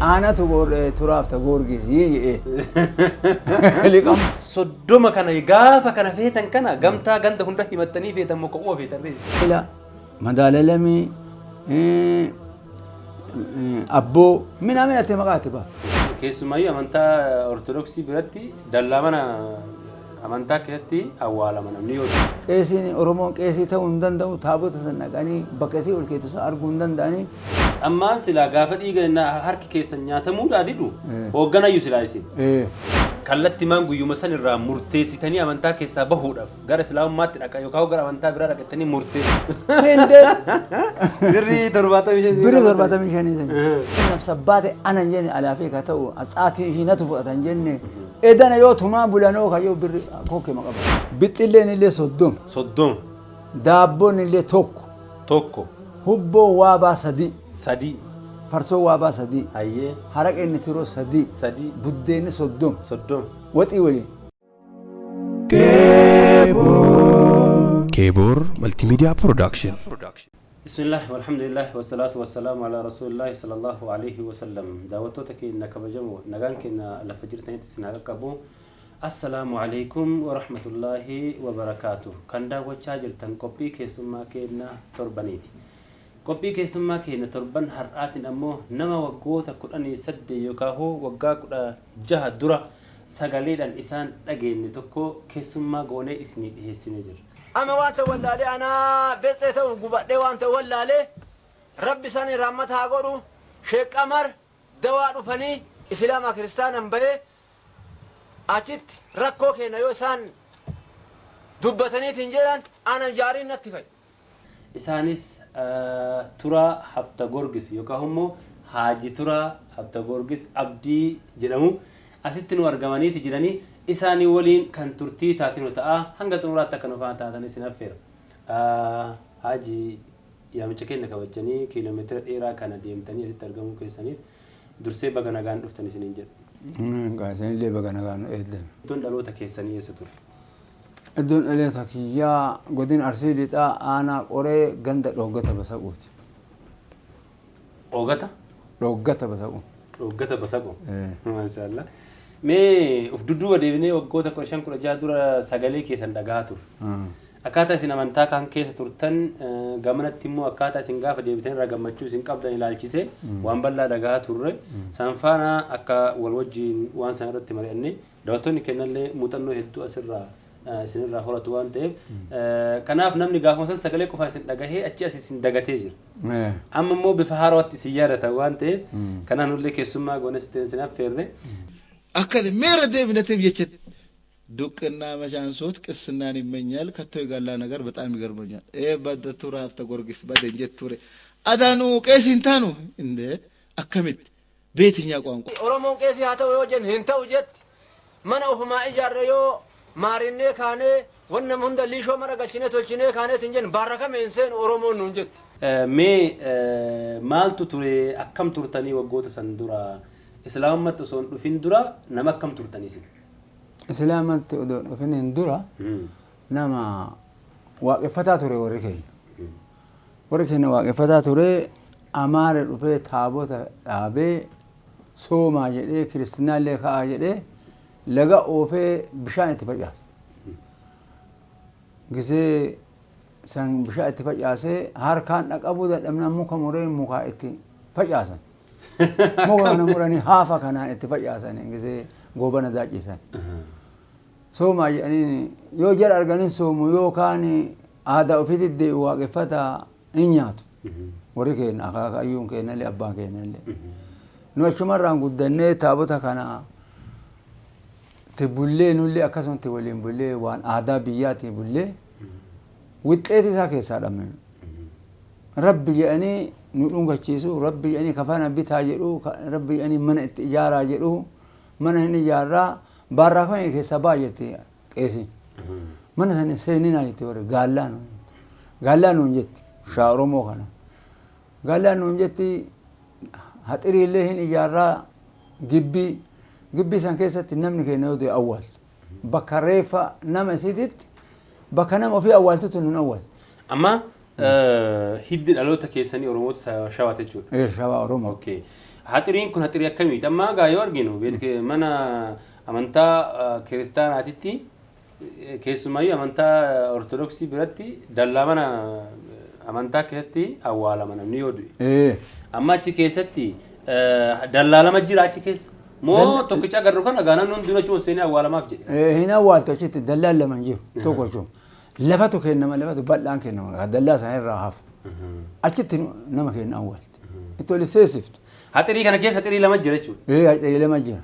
أنا تقول تراف تقول كذي لكم صدوم كان يقاف كان فيه كنا قمتا قند هنده يمتني فيه مقوى في تربيز لا مدال لمي أبو من أمينة مقاتبة كيس ماي أمانتا أرثوذكسي برتي دلامنا أمانتا كهتي أولا من أمنيو كيسين أرومون كيسي تون دندو تابوت سنغاني بكسي والكيتوس أرجون دنداني أما سلا قافت إيجا إن هرك كيسن ياتمو داديدو وقنا يسلايسين كلت تمان قيو مثلا الرام مرتسي تاني أمانتا كيسا بهودا غير سلام مات لك يوكاو غير أمانتا برا لك تاني مرتسي هندل بري ترباتا ميشان بري ترباتا ميشان نفس بات أنا جني على فيك تو أساتي هنا تفوت جني إذا يو ثما بولانو كيو بري كوكي ما قبل بتلين اللي صدوم دابون اللي توكو هبو وابا سدي فرسو وابا سدي أيه حرك النترو سدي بدين صدوم وتي ولي كيبور ملتي ميديا برودكشن بسم الله والحمد لله والصلاة والسلام على رسول الله صلى الله عليه وسلم دعوتك إنك بجمو نجانك إن الفجر تنيت سنعك أبو السلام عليكم ورحمة الله وبركاته كان دعوة شاجر تنكوبي كيسما كنا تربانيتي كوبي كيسما كنا تربان هرات أمه نما وقوت كراني سد يكاهو وقا كرا جه درا سجليد الإنسان أجين تكو كيسما قوني اسمي هسنجر أما وانت ولا لي أنا بيته وجبت وانت ولا لي ربي سني رحمتها قرو شيخ أمر دواء فني إسلام كريستان أمبري أجت ركوك هنا يوسان دبتني تنجران أنا جاري نتفاي إسانيس ترى حبت غورجس يوكاهمو حاجي ترى حبت غورجس أبدي جرامو أستنو أرجماني تجراني إساني ولين كان ترتي تاسين وتاء هنگا تنورات تكنو فانتا تاني سنافير حاجي يا متشكين نكوجني كيلومتر إيرا كان ديم تاني ترجمو كيساني درسي بعنا رفتني سنينجر قاسين اللي بقى إدن دون دلو تكيساني يستور الدون اللي تكيا قدين أرسيدي تا أنا قري جند روجتا بسقوت روجتا بسقوت ما شاء الله مي ufduddu wadeebinee waggoota 15 dura sagalee keessan dhagaa tur akkaataa isin amantaa kan keessa turtan gamanatti immoo akkaataa isin gaafa deebitan irraa gammachuu isin qabdan ilaalchise waan bal'aa dhagaa turre sanfaana akka wal wajjiin waan san irratti mari'anne daawwattoonni kennallee muuxannoo hedduu asirraa isinirraa horatu waan ta'eef kanaaf namni gaafa san sagalee qofa isin dhagahee achi as isin dagatee jira amma immoo bifa haaraatti isin yaadata waan ta'eef kanaan ullee keessummaa goones ta'e isin affeerre أكل ميرا ديب نتيب يشت دوكنا مشان صوت كسنان يمنيال كتو يقال نجار بتعمل جربنيال إيه بدأ ترى تقولكيس بدأ جت توري أدانو كيس إنتانو إنده أكمل بيتي نياقوام أورمون كيسي هاتو يوجن هنتو جت من أوفما إجار يو ماريني كانه ون من دليشو مرا قلشينه تولشينه كانه تنجن باركة منسين أورمون نونجت مي مالتو توري أكم تورتاني وقوت سندورا إسلامت وصون دفين درا نما كم ترتنيسين إسلامت دفين درا نما واقفتا توري وركين واقفتا توري أمار رفي تابوت أبي سوما جدي كريستنا اللي خا جدي لقى أوفي بشان تفجأس جزء سان بشان تفجأس هار كان أقبض لمن مكمورين مكائتي فجأسا مغرنا مراني هافا كان اتفاجئا انجزي غوبنا داجيسان سوما يعني يو جر ارغانين سومو يو كان هذا وفيت دي واقفتا انياتو وريكين اكا ايون كين اللي ابا كين اللي نو شمران غدنه تابوتا كان تبولي نولي اكاسون تولين بولي وان ادابياتي بولي وتيتي ساكيسا دمن ربي يعني نقولون كشيسو ربي يعني كفانا بيت هاجرو ربي يعني من إجارة هاجرو من هني إجارة باركوا يعني كسبايتي كيسي من هني سنين هاجتي ورا قالانو نجت شاورو موكنا قالانو نجتي هتري اللي هني إجارة جبي سان كيسة تنامني كينودي أول بكريفة نام سيدت بكنام وفي أول تتنون أول أما هيدن ألوتا كيساني أوروموت شواتي جود إيه شوا أورومو أوكي Haxiriin kun haxirii akkamiiti? Amma gaa yoo arginu mana amantaa kiristaanaatitti keessumayyuu amantaa ortodoksii biratti dallaa mana amantaa keessatti awwaalama namni yoo du'e. Amma achi keessatti dallaa lama jira achi keessa. Moo tokkicha agarru kana gaanaan hundinuu achi seenee awwaalamaaf jedhe. Hin awwaaltu achitti dallaan lama jiru tokko jiru. Lafatu kennama lafatu bal'aan kennama dallaa isaaniirraa hafu. Achitti nama kenna awwaalti. Itti oli seesiftu. Haxirii kana keessa haxirii lama jira jechuudha. Haxirii lama jira.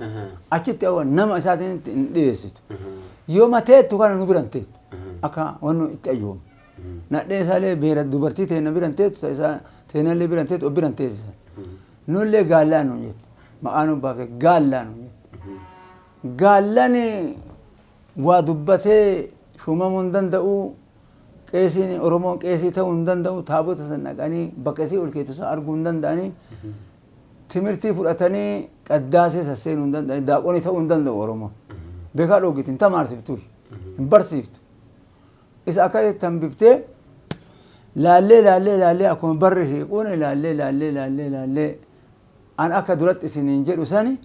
Achitti awwaal nama isaatiin hin dhiyeessitu. Yoo mateettu kana nu biran teettu. Akka wannu itti ayyoomu. Nadheen isaallee beera dubartii teena biran teettu isaa teenallee biran teettu biran teessisan. Nullee gaallaan nu jettu. Maqaan ubbaafee gaallaan nu jettu. Gaallaan waa dubbatee shumamuu hin danda'u. Qeesiin Oromoon qeesii ta'uu hin danda'u. Taabota san dhaqanii bakka isii ol keetu isaa arguu hin danda'anii. Timirtii fudhatanii qaddaasee sasseenuu hin danda'anii daaqonii ta'uu hin danda'u Oromoon. Beekaa dhooggiti hin tamaarsiftu hin barsiiftu. Isa akka jettan biftee laallee akkuma barri hiiquun laallee an akka duratti isiniin jedhu sani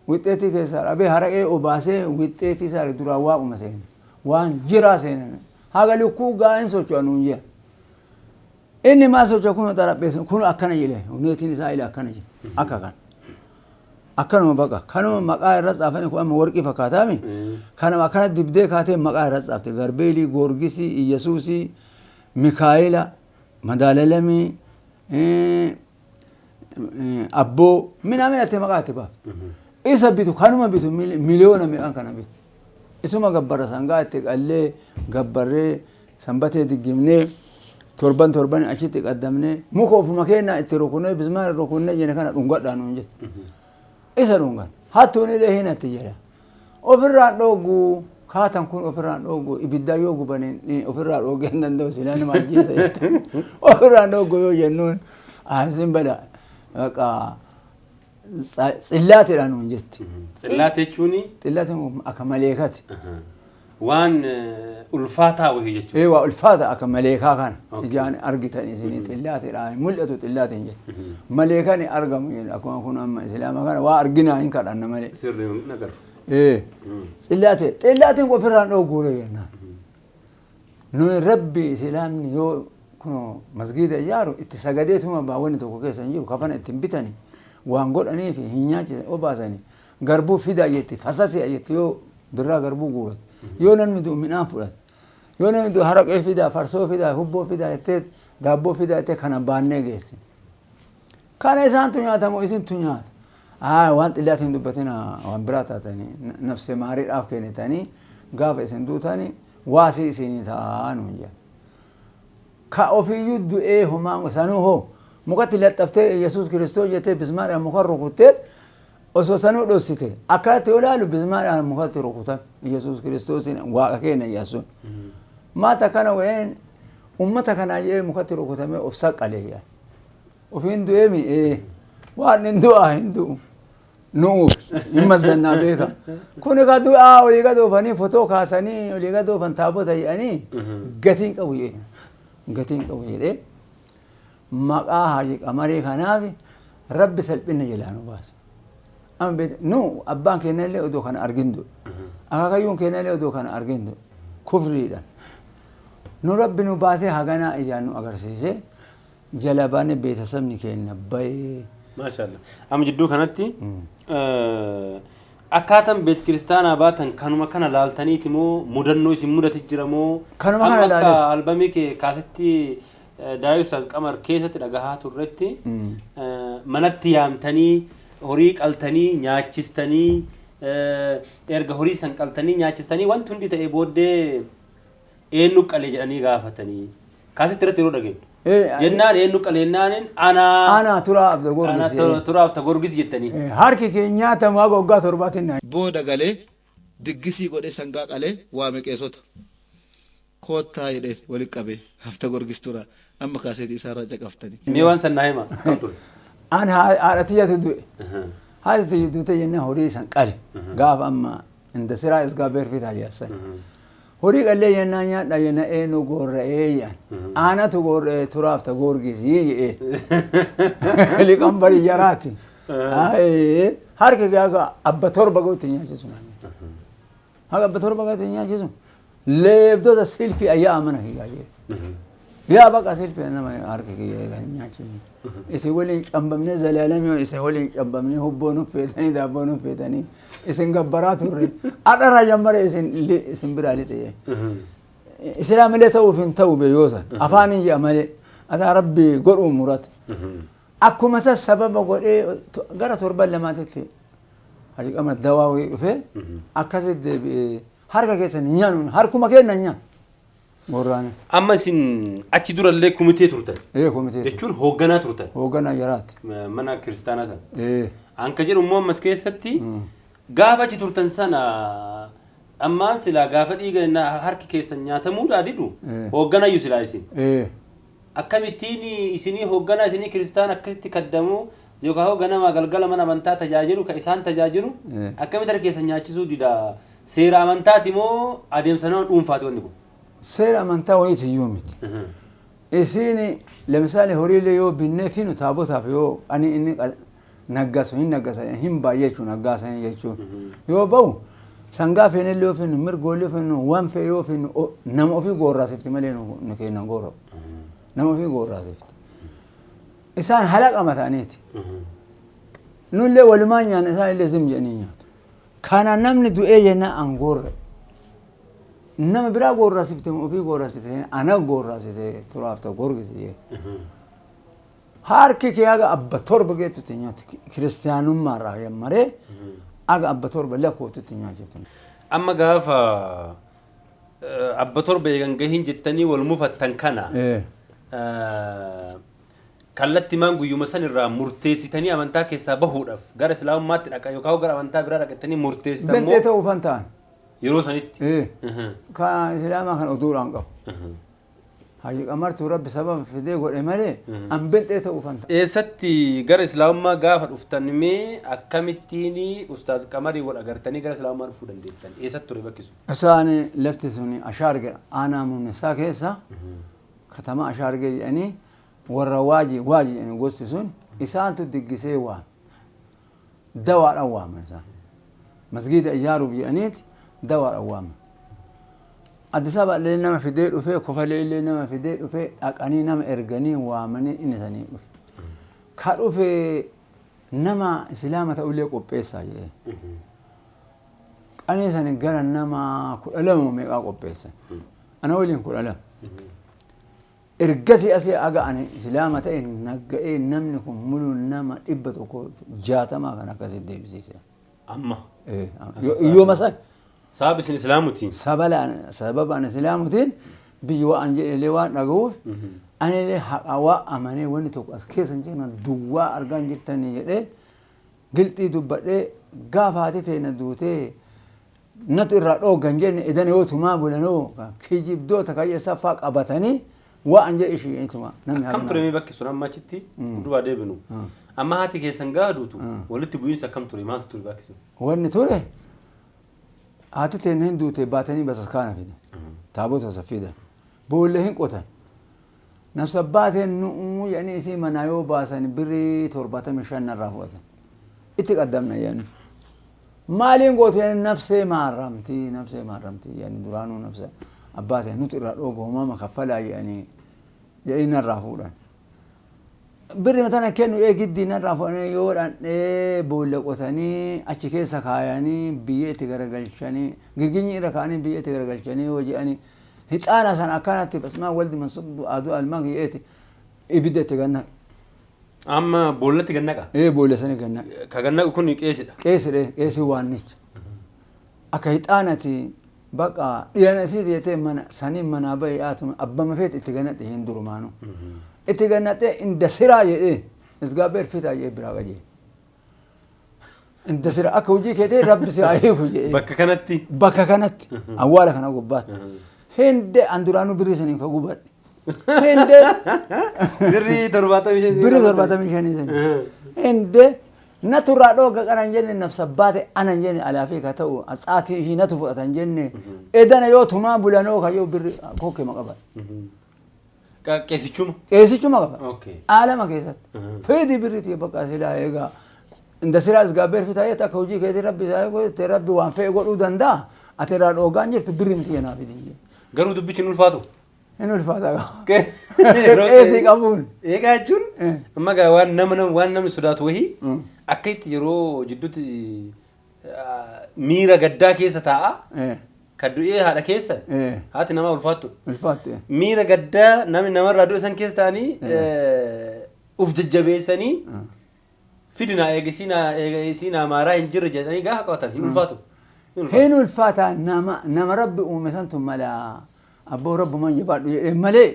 wixxeetii keessaa dhabee haraqee obaasee wixxeetii isaa duraan waaquma seena waan jiraa seenan haga lukkuu gaa'in socho'a nuun jira. Inni maa socho'a kun xarapheessu kun akkana jedhe huneetiin isaa ila akkana jedhe akka kan. Akkanuma baqa kanuma maqaa irra tsaafame kun amma warqii fakkaataami kanuma akkana dibdee kaatee maqaa irra tsaafte Garbeelii, Goorgisii, Iyyasuusii, Mikaa'ila, Madaalalami, Abboo minamee ate maqaa itti baaf. Isa bitu kanuma bitu miliyoona meeqaan kana bitu. Isuma gabbara sangaa itti qallee gabbarree sanbatee diggimnee torban achitti qaddamnee muka ofuma keenyaa itti rukunee bismaan rukunee jenne kana dhungadhaan nuun jette. Isa dhungan hattuun illee hin atti jedha ofirraan dhoogu kaatan kun ofirraan dhoogu ibiddaa yoo gubanii ofirraa dhoogee hin danda'u silaa nama ajjeesa jette ofirraan dhoogu yoo jennuun asin bada xillaatedha nuun jetti. Xillaate jechuuni? Xillaate akka maleekati. Waan ulfaataa wahii jechuudha. Waa ulfaata akka maleekaa kana ijaan argitan isinii xillaatedha mul'atu xillaateen jedhe. Maleekaan argamu jedhe akkuma kun amma islaama kana waa arginaa hin kadhanna malee. Sirrii nagaru. Xillaateen ofirraan dhooguudha jennaan. Nuyi rabbi islaamni yoo kuno masgiida ijaaru itti sagadeetuma baawwanni tokko keessa hin jiru kafana ittiin bitanii waan godhanii fi hin nyaachisan obaasanii garbuu fidaa jetti fasasii jetti yoo birraa garbuu guuratu. Yoo namni du'u midhaan fudhatu. Yoo namni du'u haraqee fidaa, farsoo fidaa, hubboo fidaa jettee daabboo fidaa jettee kana baannee geessi. Kana isaantu nyaatamu isintu nyaata. Waan xillaatiin dubbatina waan biraa taatanii nafse maariidhaaf kennitanii gaafa isin duutanii waasii isinii ta'an jedha. Ka ofiiyyuu du'ee homaa sanuu hoo mukatti laxxaftee Yesuus Kiristoos jettee bismaadhaan muka rukuttee osoo sanuu dhossite akkatti olaalu bismaadhaan mukatti rukutan Yesuus Kiristoosiin waaqa keenya Yesuun. Maata kana wayeen ummata kanaa jedhee mukatti rukutamee of saqqalee yaa. Ofiin du'ee mi'ee waan hin du'aa hin du'u. Nuuf hin mazannaa beeka. Kun egaa du'aa olii gad oofanii fotoo kaasanii olii gad oofan taabota jedhanii gatiin qabu jedhe. Gatiin qabu jedhee maqaa Haaji Qamarii kanaaf rabbi salphina jalaa nu baasa. Nu abbaan keenya illee odoo kana argindu. Akaakayyuun keenya illee odoo kana argindu. Kufriidhaan. Nu rabbi nu baasee haganaa ijaan nu agarsiise jala baane beetasabni keenya bayee. Maashaallah. Amma jidduu kanatti akkaataan beet kiristaanaa baatan kanuma kana laaltaniiti moo mudannoo isin mudate jira moo kanuma kana laalee akka albamii kee kaasetti Daayii Ustaaz Qamar keessatti dhagahaa turretti manatti yaamtanii horii qaltanii nyaachistanii erga horii san qaltanii nyaachistanii wanti hundi ta'e booddee eenyu qalee jedhanii gaafatanii kaasetti irratti yeroo dhageessu. Jennaan eenyu qaleennaaniin ana turaaf tagorgis jettanii. Harki keenya nyaatamaa goggaa torbaatiin booda galee diggisii godhee sangaa qalee waame qeessota koottaa jedhee walitti qabee hafta gorgis tura amma kaaseetii isaarraa caqaftanii. Mee waan san naa hima kam ture? An haadhatiyatu du'e. Haadhatiyatu duute jennaan horii san qale gaafa amma inda siraa isgaa beerfitaa jeessan. Horii qallee jennaan nyaadha jenna eenyu gorra'ee jedhan. Aanatu gorra'ee turaaf ta gorgisii jedhee. Liqan bari jaraati. harka gaaga abba torba gootti nyaachisu haga abba torba gootti nyaachisu leebdota silfi ayyaa amana kigaayee yaa baqa silfi nama harka kigaa nyaachisu isin waliin cambamne zalaalami isin waliin cambamne hubboon uffeetanii daabboon uffeetanii isin gabbaraa turre adhara jammare isin biraa lixee islaamillee ta'uuf hin ta'u beeyoosan afaan hin ji'a malee ataa rabbi godhuu murate akkuma isa sababa godhee gara torban lamaatitti hajiqama dawaa wayii dhufee akkasitti deebi'ee harka keessan hin nyaannu harkuma kenna nyaan gorraane. Amma isin achi durallee komitee turtan. Komitee. Jechuun hoogganaa turtan. Hoogganaa jaraati. Mana kiristaanaa sana. Anka jedhu immoo ammas keessatti gaafa achi turtan sana ammaan silaa gaafa dhiiga harki keessan nyaatamuudhaa didu hoogganayyuu silaa isin. Akkamittiin isinii hoogganaa isinii kiristaan akkasitti kaddamu yookaan hoogganama galgala mana amantaa tajaajilu ka isaan tajaajilu akkamitti harka keessan nyaachisuu dida seera amantaati moo adeemsa nama dhuunfaati wanni kun? Seera amantaa wayiiti iyyuu miti. Isin lemisaali horiilee yoo binnee fi nu taabotaaf yoo ani inni naggasu hin naggasa hin baay'ee jechuun naggaasan jechuun yoo ba'u sangaa feenillee yoo finnu mirgoollee finnu waan fee yoo finnu nama ofii goorraasifti malee nu kennan goorra'u. Nama ofii goorraasifti. Isaan halaqa mataaniiti. Nullee walumaan nyaanna isaan illee zim jedhanii nyaatu. Kana namni du'ee jennaan an goorre. Nama biraa goorraasifte ofii goorraasifte ana goorraasise turaaf ta'u gorgisee. Harki kee haga abba torba geettutti nyaatti kiristiyaanummaa irraa yammaree haga abba torba lakkooftutti nyaachiftan. Amma gaafa abba torba eegan gahin jettanii wal mufattan kana kallatti maan guyyuma san irraa murteessitanii amantaa keessaa bahuudhaaf gara islaamummaatti dhaqa yookaan gara amantaa biraa dhaqattanii murteessitan moo bentee ta'uu fan ta'an yeroo sanitti ka islaamaa kan oduudhaan qabu haji qamartuu rabbi sababa fidee godhe malee an bentee ta'uu fan ta'an. Eessatti gara islaamummaa gaafa dhuftan mee akkamittiin ustaaz qamarii wal agartanii gara islaamummaa dhufuu dandeettan eessatti ture bakki sun? Isaan lafti suni ashaarge aanaa muummessaa keessa katama ashaarge jedhanii warra waaji jedhanii gosti sun isaantu diggisee waame dawaadhaan waaman isaan masgiida ijaaruuf jedhaniiti dawaadhaan waaman. Addis Ababa illee nama fidee dhufee kofalee illee nama fidee dhufee dhaqanii nama erganii waamanii inni sanii dhufe. Ka dhufee nama islaama ta'ullee qopheessaa jedhee. Qanii sanii gara nama 12 meeqaa qopheessan. Ana waliin 12. Ergasi asii aga ani islaama ta'e nagga'ee namni kun muluu nama 160 kan akkasitti deebisiise. Amma. Yoo masan. Sababa isin islaamutiin. Sababa ani islaamutiin biyyi waan jedhelee waan dhagahuuf ani illee haqawaa amanee wanni tokko as keessan jenna duwwaa argaan jirtanii jedhee gilxii dubbadhee gaafa haati teena duutee natu irraa dhooggan jenne edan yoo tumaa bulanoo kijibdoota kayyee saffaa qabatanii waan jedhe ishiituma namni akkam ture mee bakki sun amma achitti duubaa deebinu amma haati keessan gaa duutu walitti bu'iinsa akkam ture maaltu ture bakki sun? Wanni ture haati teena hin duute baatanii basaskaana fide taabota saffida boolle hin qotan nafsa baateen nu'uu jedhanii isii manaa yoo baasan birrii 75 irraa fudhatan itti qaddamna jedhani maaliin goote nafsee maarramtii jedhani duraanuu nafsa abbaateen nuti irraa dhooga hoomama kaffalaa jedhanii irraa fuudhan birri matana kennu giddii narraa fuudhanii yoo dhandhee boolla qotanii achi keessa kaayanii biyyee itti garagalchanii girginyi irra kaanii biyyee itti garagalchanii yoo jedhanii hixaana san akkanatti basmaa waldi mansubdu aduu almaa kiyyeeti ibidda itti ganna. Amma boollatti gannaqa? Boolla sani gannaqa. Ka gannaqu kun qeesidha? Qeesii waannicha. Akka hixaanati baqa dhiyana isiiti jettee mana sanii manaa bahee haatuma abbama feet itti gannatte hin durumaanu. Itti gannatte inda siraa jedhee isgaabbee fitaa jedhee biraa qajee. Inda siraa akka hojii keetee rabbi si haa eegu jedhee. Bakka kanatti awwaala kana gubbaatti. Hinde anduraanu birrii sanii ka gubadhe. Hinde birrii 75 birrii 75 sanii. Hinde naturraa dhooga qaran jenne nafsa baate anan jenne alaafee ka ta'u atsaatii ishii natu fudhatan jenne edana yoo tumaa bulanoo ka yoo birrii kokkee maqaba. Qeesichuma? Qeesichuma qaba. Aalama keessatti. Feedii birriitii bakka silaa eegaa عند سيرة إزقابير في تاية تكوجي كده ربي سايق تربي وان في يقول ودن دا أترى الأوغانجر تبرم تينا بدي garuu dubbichi ulfaatu إنه الفاتحة yeroo كيسي قبول eegaa jechuun amma gaa waan namni sodaatu wahii akka itti yeroo jidduutti miira gaddaa keessa taa'a kan du'ee haadha keessa haati namaa ulfaattu الفاتحة miira gaddaa namni namarraa du'e san keessa ta'anii uf jajjabeessanii fidinaa eegisiinaa maaraa hin jirre jedhanii gaafa qabatan hin ulfaatu. هينو الفاتحة نما ربي ومسنتم ملا أبو رب من يبعد ملي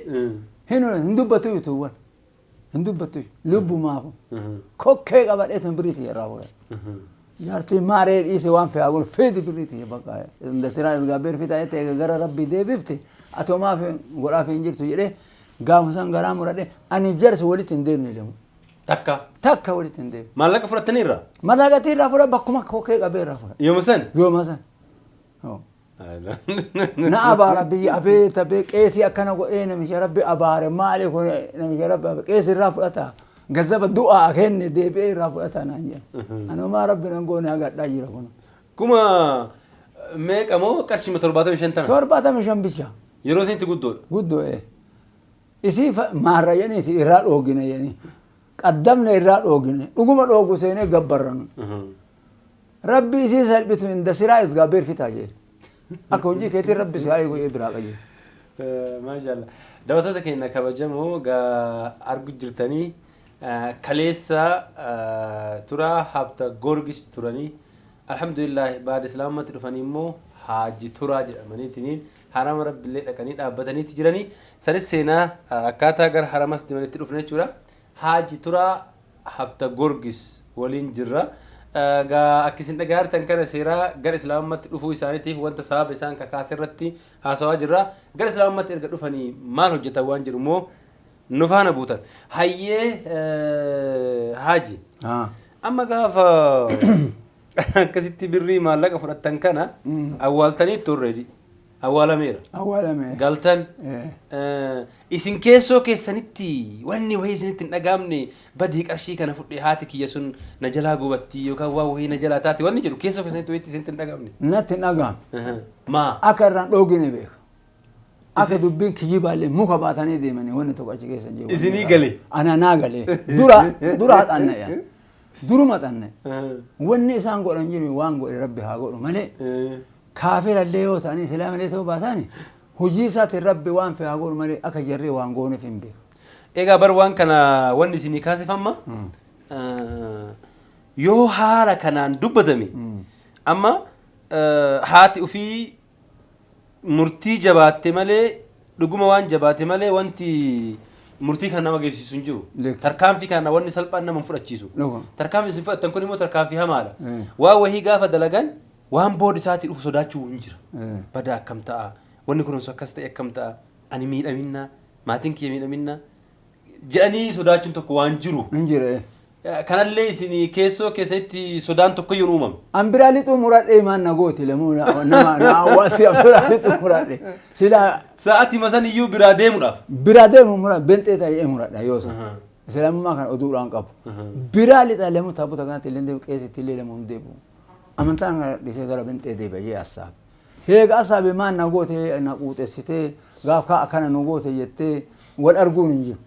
هينو هندوبتو يتوون هندوبتو لبو مافو كوكي قبل إتهم بريتي راوي جارتي ماري إيسي وان في أقول فيدي بريتي بقى إن سيران الغابير في تايته غرا ربي دي بيفتي أتو ما في غرا في إنجيل تجري قام حسن غرا مرادي أني جرس ولي تنديرني لهم takka walitti hin deebi'u. Maallaqa fudhataniirra? Maallaqa irraa fudha bakkuma kookee qabee irraa fudha. Yooma san? Yooma san. Na abaara biyya abeeta bee qeesii akkana godhee namicha rabbi abaare maali kun namicha rabbi qeesii irraa fudhata. Gazzaba du'aa kenne deebi'ee irraa fudhata naan jedha. Anumaa rabbi nan goone agadhaa jira kun. Kuma meeqa moo qarshii 75 tana? 75 bicha. Yeroo isinitti guddoodha? Guddoo isii maarra jeniiti irraa dhoogine jenii. قدمنا الراد أوجنه نقوم الأوجو سينه جبرن ربي يصير سلبته من دسرة إزقابير في تاجر أكونجي كتير ربي سايق ويبرق أجي ما شاء الله دوتك إنك بجمعه جا أرجو جرتني كليسا ترى حبت غورجس تراني الحمد لله بعد إسلام ما ترفعني مو حاج ترى جرماني تنين حرام رب اللي أكني أبداني تجراني سرس سينا كاتا غير حرام استمرت ترفني ترى حاج ترى حبت غورجس ولين جرا جا أكيسين تجار تنكر سيرا غير إسلام ما ترفوي سانتي هو أنت صاحب إنسان كاسرتي هاسوا جرا غير إسلام ما ترفعني ما هو جتوان جرمو نفانا بوتر هاي حاجي أما قاف كسيتي بري ما لقى فرتن كنا أول تاني توريدي أول ميرا قالتن إسين كيسو كيسانتي واني وهي سنتي نقامني بديك أشي كان فوتي هاتك يسون نجلا قوبتي يوكا وهي نجلا تاتي واني جلو كيسو كيسانتي ويتي سنتي نقامني نتي نقام ما أكرر لوجيني بيك أكيد دبين كجيب عليه مو كباتني دي مني وين توقع شيء كيسان جيبه إذني قلي أنا ناقلي دورا هات أنا يعني دورو ما تاني وين سانقو رنجيني وانقو ربي هاقو مالي كافر اللي هو تاني سلام اللي تو باتاني هجيسات الرب وان في هاقو مالي أكجري وانقوني فين بيه إيجا بر وان كنا وان سيني كاسي فما يو حالا كنان دبدمي أما هاتي وفي murtii jabaatte malee dhuguma waan jabaatte malee wanti murtii kan nama geessisu hin jiru. Tarkaanfii kana wanni salphaan nama fudhachiisu. Tarkaanfii isin fudhatan kun immoo tarkaanfii hamaadha. Waan wahii gaafa dalagan waan booda isaatii dhufu sodaachuu hin jira. Badaa akkam ta'a wanni kun akkas ta'e akkam ta'a ani miidhaminna maatiin kiyya miidhaminna jedhanii sodaachuun tokko waan jiru. Hin jire. Kanallee isin keessoo keessatti sodaan tokko yoo uumame. Ambiraalitu muradhee maan nagooti lemuu nama hawaasi ambiraalitu muradhee sila. Sa'aatii masan iyyuu biraa deemuudhaaf. Biraa deemu murad bentee ta'ee muradha yoosa. Islaamummaa kana oduudhaan qabu. Biraalita lemuu taabota kanatti illee deemu qeesitti illee lemuu hin deemu. Amantaan kana dhisee gara bentee deebi'ee asaabe. Heega asaabe maan nagootee na quuxessitee gaafa akkana nagoote jettee wal arguun hin jiru.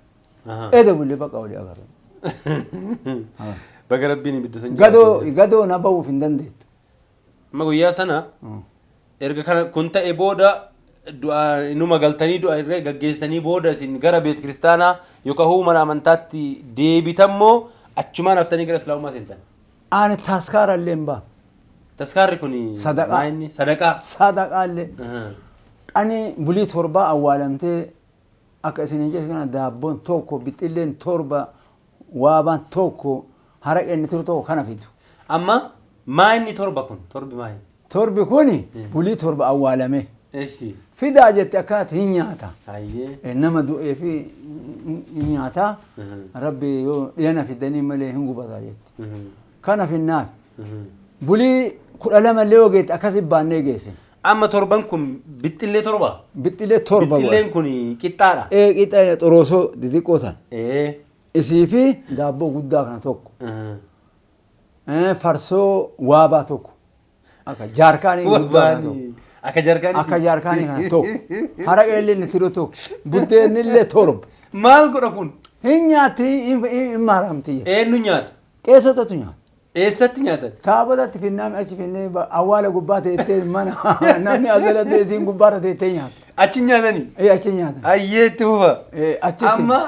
Eeda bullee bakka walii agarra. Baga rabbiin ibidda gadoo na ba'uuf hin dandeettu. Ma guyyaa sana erga kana kun ta'e booda inuma galtanii du'a irree gaggeessitanii booda isin gara beet kiristaanaa yookaan mana amantaatti deebitammoo achumaan haftanii gara islaamummaa seentan. Ani taskaara illee hin baa. Taskaarri kun sadaqaa. Sadaqaa illee. Ani bulii torbaa awwaalamtee akka isin hin jechuun kana daabboon tokko bixxilleen torba. Waabaan tokko haraq inni turu tokko kana fidu. Amma maa inni torba kun torbi maa inni? Torbi kuni bulii torba awwaalame. Fidaa jette akkaata hin nyaata. Nama du'ee fi hin nyaata. Rabbi yoo dhiyana fidanii malee hin gubataa jette. Kana finnaaf. Bulii 12 illee yoo geette akkasii baannee geesse. Amma torban kun bixxillee torba? Bixxillee torba. Bixxilleen kun qixxaadha? Qixxaa xoroosoo xixiqqoo sana. Isii fi daabboo guddaa kana tokko. farsoo waabaa tokko akka jaarkaanii guddaa tokko Akka jarkaanii. akka jaarkaanii kana tokko haraqee illee litiro tokko buddeenni illee torba Maal godha kun? hin nyaatti hin maaramti Eenyu nyaata? qeessotatu nyaata Eessatti nyaatan? taabotatti finnaami achi finnee awwaala gubbaa teettee mana namni asirra teessiin gubbaarra teettee nyaata Achi nyaatanii? achi nyaata Ayyeetti huba. achi Amma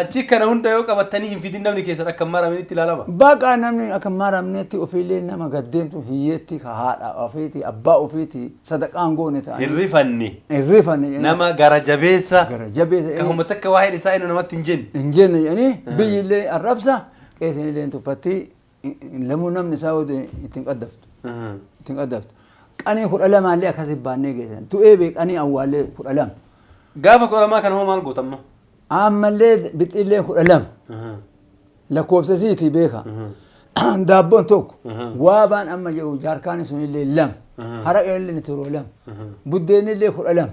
achi kana hunda yoo qabatanii hin fidin namni keessan akka maramanitti ilaalama. baqa namni akka maaramneetti ofiillee nama gaddeemtu hiyyeetti ka haadha ofiiti abbaa ofiiti sadaqaan goone ta'anii Hirrifanne. irrifanne Nama gara jabeessa. gara jabeessa Ka humna takka waa'een isaa inni namatti hin jenne. hin jenne jedhanii biyyillee arrabsa qeessinillee tuffatti lamuu namni isaa ittiin qaddaftu ittiin qaddaftu qanii 12 akkasii baannee geessan tu'ee beeqanii awwaallee 12 Gaafa qolamaa kana hoo maal gootamma? ammallee bixxillee 12 lakkoofsasiitii beeka daabboon tokko waabaan amma jedhu jaarkaani sunillee 2 haraqeenillee turoo 2 buddeenillee 12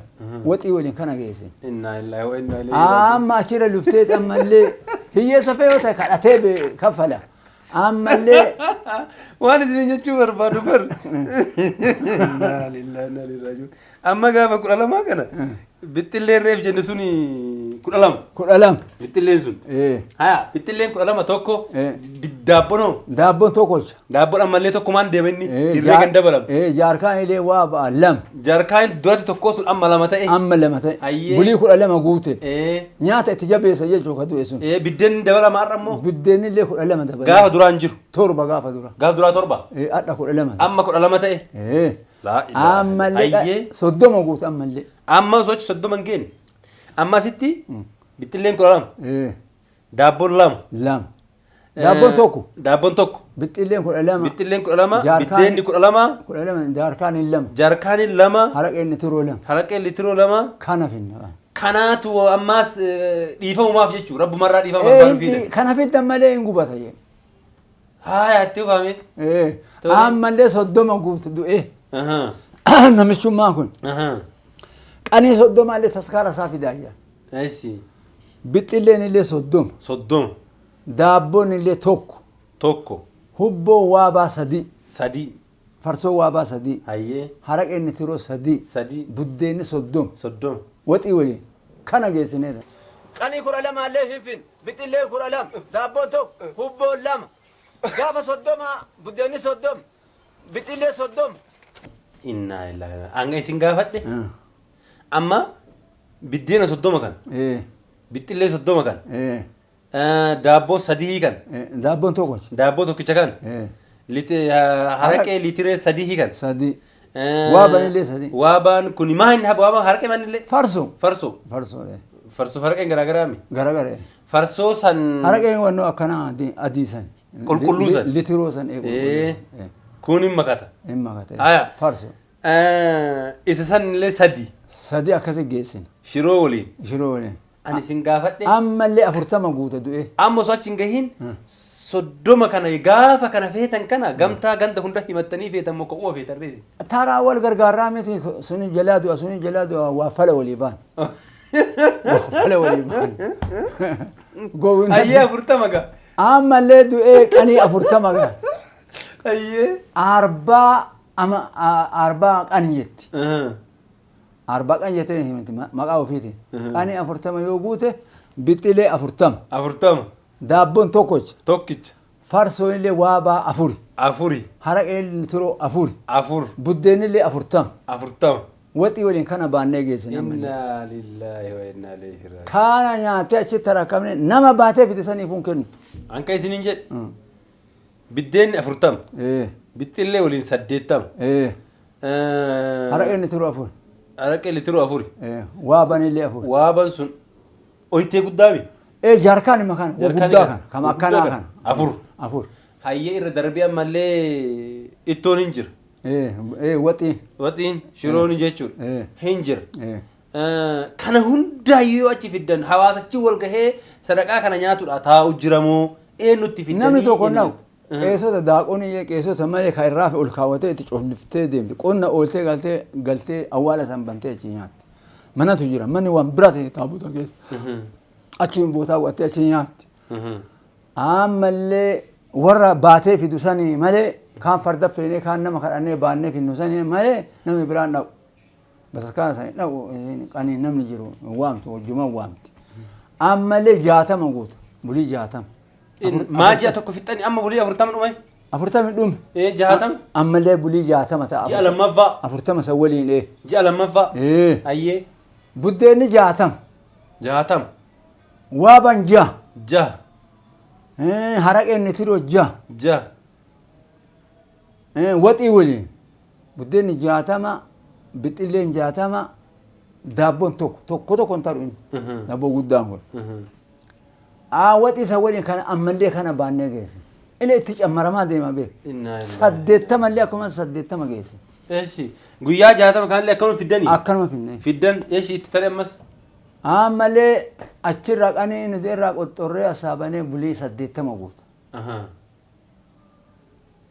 waxii waliin kana geesse Inna lillahi wa inna ilaihi raaji'uun. amma achirra luftee ammallee hiyyeessa fee yoo ta'e kadhatee kaffala ammallee Waan isin jechuu barbaadu bar. Inna lillahi wa inna ilaihi raaji'uun. Amma gaafa 12 kana bixxilleen reef jenne suni 12. 12 Bixxilleen sun. Haya bixxilleen 12 tokko daabboon hoo? daabboon tokkocha Daabboon ammallee tokkumaan deema inni dirree kan dabalam. jaarkaan illee waa ba'a lam Jarkaan duratti tokkoo sun amma lama ta'e. amma lama ta'e Ayyee. bulii 12 guute Eh nyaata itti jabeessa jechuu ka du'e sun biddeen dabalama har'a immoo buddeenni illee 12 dabale gaafa duraan jiru. torba gaafa dura Gaafa duraa torba. adha 12 Amma 12 ta'e. Laa ilaaha ammallee Ayyee. soddoma guute ammallee Amma sochi 30 hin geenne. Amma asitti bixxilleen 12. Daabboon 2. lam daabboon tokko Daabboon tokko. bixxilleen 12 Bixxilleen 12. Jaarkaan- Biddeenni 12. 12 jaarkaan hin lama Jarkaaniin 2. haraqeenni turoo lama Haraqeen litiroo 2. kana finna Kanaatu ammaas dhiifamumaaf jechuu rabbumarraa dhiifama barbaadu fiida. kana fiddan malee hin gubata jee Haa itti ufame. ammallee soddoma guute du'e namichummaa kun qanii soddoma illee taskaara isaa fidaayya Eessi. bixxilleen illee soddoma 30. daabboon illee tokko Tokko. hubboo waabaa sadii 3. farsoo waabaa sadii Hayyee. haraqeenni tiroo sadii 3. buddeenni soddoma 30. waxii waliin kana geessineedha qanii 12 illee finfin bixxillee 12 daabboon tokko hubboon 2 gaafa 30 buddeenni 30 bixxillee 30 Inna lillahi. Anga isin gaafadhe. Amma biddeena 30 kan. Bixxillee 30 kan. Daabboo 3 kan. daabboon tokkocha Daabboo tokkicha kan. Haraqee litiree 3 kan. sadii waabaan illee sadii Waabaan kun maa inni waabaan haraqee maan illee? farsoo Farsoo. farsoo Farsoo haraqeen garaagaraa mi? garagara Farsoo san. haraqeen wannoo akkana adiisan Qulqulluu san. litiroo san Kun hin makata. hin makate Aya. farsoo Isa san illee 3. sadii akkasi geessin Shiroo waliin. shiroo waliin Ani isin gaafadhe. ammallee 40 guute du'e Amma osoo achi hin gahiin 30 kana gaafa kana feetan kana gamtaa ganda hunda himattanii feetan moo ka'uma feetan reesi. taraa wal gargaaraa miti suni jalaa du'a suni jalaa du'a waa fala walii baan waa fala walii baan gowwin Ayyee 40 gaa. ammallee du'ee qanii 40 gaa Ayyee. arbaa qan jetti arbaa qan jettee himti maqaa ofiiti qanii 40 yoo guute bixxilee 40 40. daabboon tokkocha Tokkicha. farsoon illee waabaa 4 4. haraqeen tiroo 4 4. buddeen illee 40 40. waxii waliin kana baannee geessin ammallee Inna lillahi wa inna ilaihi raaji'uun. kana nyaatee achitti rakabne nama baatee fidisaniif hin kennu Anka isinin jedhe. Biddeenni 40. Bixxillee waliin 80. haraqeen tiroo 4 Haraqee litiroo 4. waabaan illee 4 Waaban sun oyitee guddaa mi? jaarkaan ima kana guddaa kana kama akkanaa kana 4. 4 Hayyee irra darbee ammallee ittoon hin jira. waxii Waxiin shiroon jechuudha. Hin jira. Eh. Kana hundaayyuu achi fiddan hawaasachi wal gahee sadaqaa kana nyaatudha taa'u jiramoo eenyutti fiddan. namni tokko na'u qeessota daaqonii qeessota malee kan irraa fi ol kaawwatee itti cufliftee deemte qonna ooltee galtee awwaala san bantee achi nyaatti manatu jira manni waan biraa ta'e taabuta keessa achiin bootaa godhattee achi nyaatti ammallee warra baatee fidu sanii malee kaan farda feenee kaan nama kadhannee baannee finnu sanii malee namni biraan dhaqu. Bataskaana sanii dhaqu qanii namni jiru waamtu wajjuma waamti. Ammallee 60 guuta bulii 60. Maaji'a tokko fixxanii amma bulii 40 dhumee? 40 dhume. 60? Ammallee bulii 60 ta'a. Ji'a lammaffaa? 40 san waliin dhee. Ji'a lammaffaa? Ayyee. Buddeenni 60. 60? Waa ban ji'a. Ja'a. Haraqeen ni tiroo ji'a. Ja'a. Waxii waliin. Buddeenni 60, bixxilleen 60, daabboon tokko hin taru inni. Daabboo guddaan kun. Waxii isa waliin kana ammallee kana baannee geesse. Inni itti cammaramaa deema beek. 80 illee akkuma 80 geesse. Eeshi guyyaa 60 kanallee akkanuma fiddanii? Akkanuma finnee. Fiddan eeshi itti tare ammas? Ammallee achirraa qanii nuti irraa qoxxorree asaabanee bulii 80 guuta.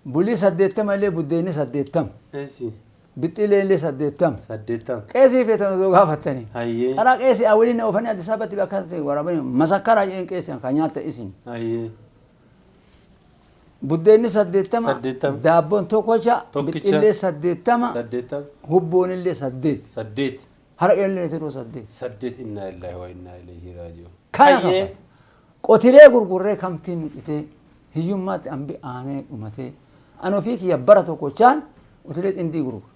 Bulii 80 illee buddeenni 80. Eeshi. Bixxilee illee 80. 80. Qeesii feetan osoo gaafattanii. Hayyee. Karaa qeesii awwaliin oofanii Addis Ababatti bakka ta'e waraabanii masakkaraa jedheen qeesii kan nyaatta isin. Hayyee. Buddeenni 80. Daabboon tokkicha. Bixxilee 80. 80. Hubboon illee 8. 8. Haraqeen illee tiroo 8. 8 inna lillahi wa inna ilaihi raaji'uun. Kana qotilee gurgurree kamtiin miqitee hiyyummaatti ambi aanee dhumatee ani ofii kiyya bara tokkochaan qotilee xindii gurgura.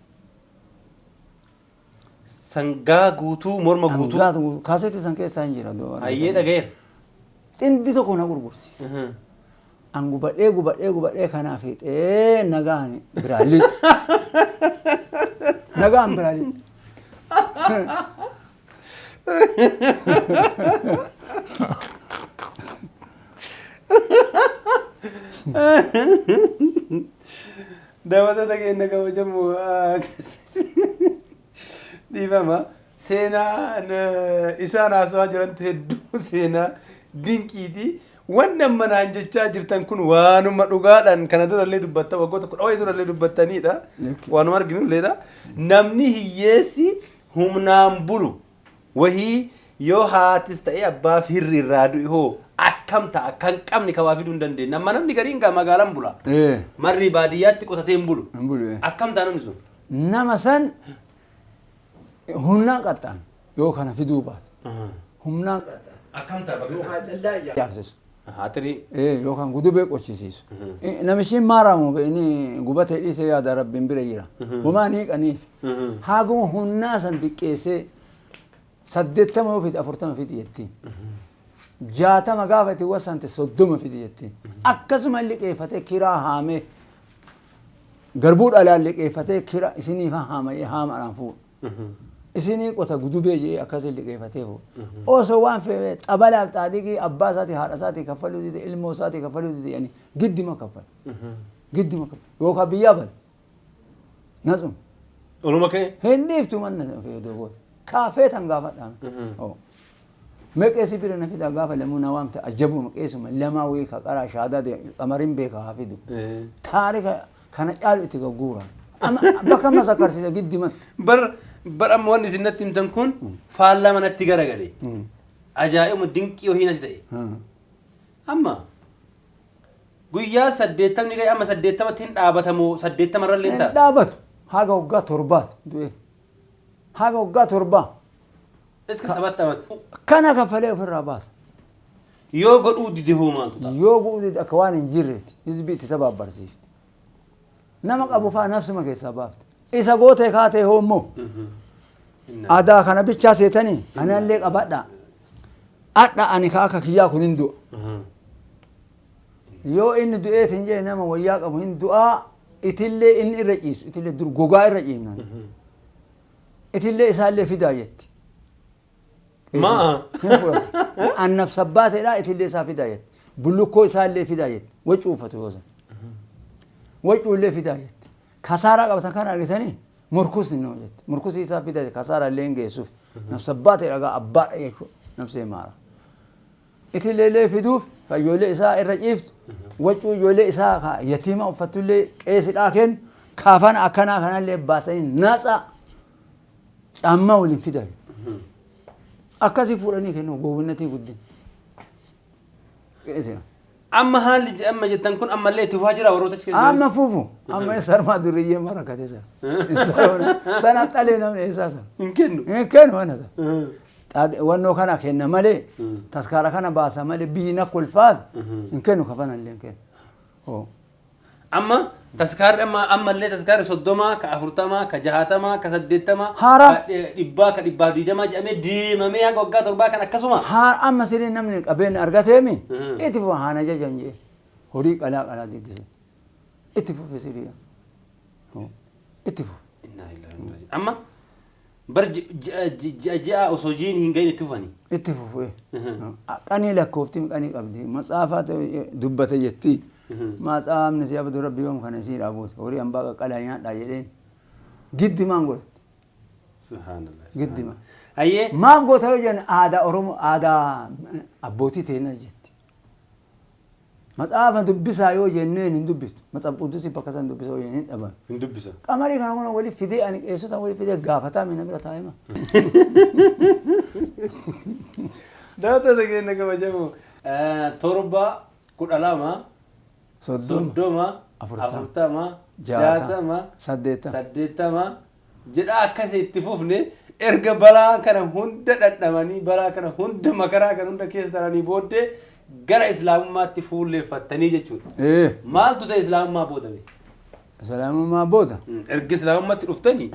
Sangaa guutuu morma guutuu. Kaaseetti san keessaa hin jira. Hayyee dhagayeera. Xindii tokko na gurgursi. An gubadhee kanaaf hixee nagaan biraa lixu. Nagaan biraa lixu. Daawwattoota keenya kabajamu dhiifama seenaa isaan haasawaa jirantu hedduu seenaa dinqiiti. Wannan manaan jechaa jirtan kun waanuma dhugaadhaan kana durallee dubbatta waggoota 10 durallee dubbattanidha. Waanuma arginulleedha. Namni hiyyeessi humnaan bulu wahii yoo haatis ta'ee abbaaf hirri irraa du'i hoo akkam ta'a kan qabni kawaa fiduu hin dandeenye. Nama namni gariin gaa magaalaan bula. Marri baadiyyaatti qotatee hin bulu. Akkam ta'a namni sun? Nama san humnaan qaxxaan yoo kana fiduu baate. Humnaan qaxxaan. Akkam ta'a bakka sana? Yookaan dallaa ijaarsisu. Haatirii. Yookaan gudubee qochisiisu. Namichi maaramu inni gubatee dhiisee yaada rabbiin bira jira. Homaa ni qaniif. Haaguma humnaa san xiqqeessee 80 fidi 40 fidi jettiin. 60 gaafa itti wasante 30 fidi jettiin. Akkasuma liqeeffatee kiraa haamee garbuu dhalaan liqeeffatee kira isiniif haamayee haamaadhaan fuudha. Isinii qota gudubee jedhee akkasii liqeeffatee fuudha. Osoo waan fe'ee xabalaaf xaadiqii abbaa isaatii haadha isaatii kaffaluu dide ilmoo isaatii kaffaluu dide yani giddima kaffalu. Giddima kaffalu yookaan biyyaa bada. Natsuun. Oluma kee? Hinniiftu manna fayyadoo goota. Kaafee tan gaafadhaan. Meqeessi bira na fidaa gaafa lamuu na waamte ajjabuu meqeessuma lamaa wayii ka qaraa shaadaa qamariin beeka haa fidu. Taarika kana caalu itti gagguuran. Bakka amma sakarsiisa giddimatti. Bar amma wanni isin natti himtan kun faallaa manatti garagalee. Ajaa'ibuma dinqii ohii natti ta'e. Amma guyyaa 80 ga'e amma 80tti hin dhaabatamu 80 irra illee ta'a. Hin dhaabatu. Haga waggaa 7 du'e. Haga waggaa 7. Iska 7 amat. Kana kaffalee ofirraa baasa. Yoo godhuu dide hoo maaltu ta'a? Yoo godhuu dide akka waan hin jirreeti. Hizbii itti tabaabbarsiifti. Nama qabu fa'aa nafsuma keessaa baafte. Isa gootee kaatee hoo immoo aadaa kana bichaa seetanii anallee qabadha. Adha ani ka akka kiyyaa kun hin du'a. Yoo inni du'eet hin jee nama wayyaa qabu hin du'aa itillee inni irra ciisu itillee dur gogaa irra ciimnan. Itillee isaallee fidaa jetti. Maa? Annaf sabbaateedha itillee isaa fidaa jetti. Bullukkoo isaallee fidaa jetti. Wacuu uffatu yoo san. Wacuullee fidaa jetti. Kasaaraa qabatan kan argitanii murkusni noo jetti. Murkusni isaa fidaa kasaaraa illee hin geessuuf. Naf sabbaateedha gaa abbaadha jechuudha. Nafsee maara. Itillee fiduuf ijoollee isaa irra ciiftu. Wacuu ijoollee isaa yatiima uffattullee qeesidhaa kennu. Kaafana akkanaa kanallee baatanii natsa caammaa waliin fidaa. Akkasii fuudhanii kennu gowwinnatii guddin. أما هالي أما جتن كن أما اللي تفاجر وروتش كذا أما فوفو أما يسار ما دريه مرة كتير سنة علينا من إساسا يمكن وانا ده وانو كان كنا مالي تذكار كان باسا مالي بينا كل فاد يمكن كفانا اللي يمكن أما تذكار أما اللي تذكار صدما كأفرتما كجهاتما كسدتما حرام كإبا ديدما جامي ديما ميها قوقا تربا كان كسوما أما سيرين نمني أبين أرغتهمي إتفو هانا جنجي هوريك على دي اتفو في سيريا اتفو إنا إلا أما برج جاء أسوجين هنجين اتفاني اتفو فيه أني لكوفتي أني قبلي مسافات دبة جتي ما صام نسي عبد ربي يوم كان يصير أبوه وري أم بقى قلايان دايلين جد ما نقول سبحان الله جد ما أيه ما نقول تقول جن عادة أروم عادة أبوتي تينا جت ما صام دبسا يو جنين دبس ما صام قدسي بكسان دبسا يو جنين أبا دبسا كماري كانوا كنا ولي فيدي أنا إيش تام ولي فيدي غافتا من أمير تايما ده تذكر إنك بجمو تربة كل علامة صدوما أفرتما جاتما سدتما جدا كذا اتفوفني إرجع بلا كنا هند دتماني بلا كنا هند مكرا كنا هند كيس تراني بودة غير إسلام ما تفول لفتني جتشون مال تودا إسلام ما بودا بي إسلام ما بودا إرجع إسلام ما تروفتني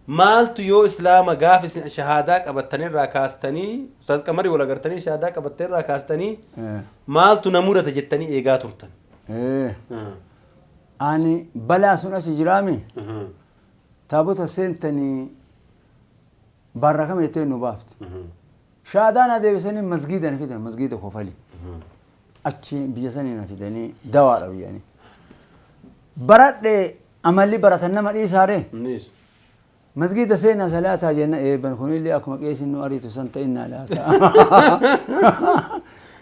مال تو يو إسلام غاف شهادة كبتني راكاستني أستاذ كماري ولا قرتني شهادة كبتني راكاستني مال تو نمورة تجتني إيجا تورتن أني بلا سنة جرامي تابوت سنتني بركة ميتين نبافت شادانا ده بسني مسجد أنا فيدا مسجد خوفالي أشي بيسني أنا فيداني دوار أبي يعني برات ده عملي برات النما دي سارة مسجد سينا صلاة جنة إيه بنكون اللي أكو مكيس إنه أريد سنت إننا لا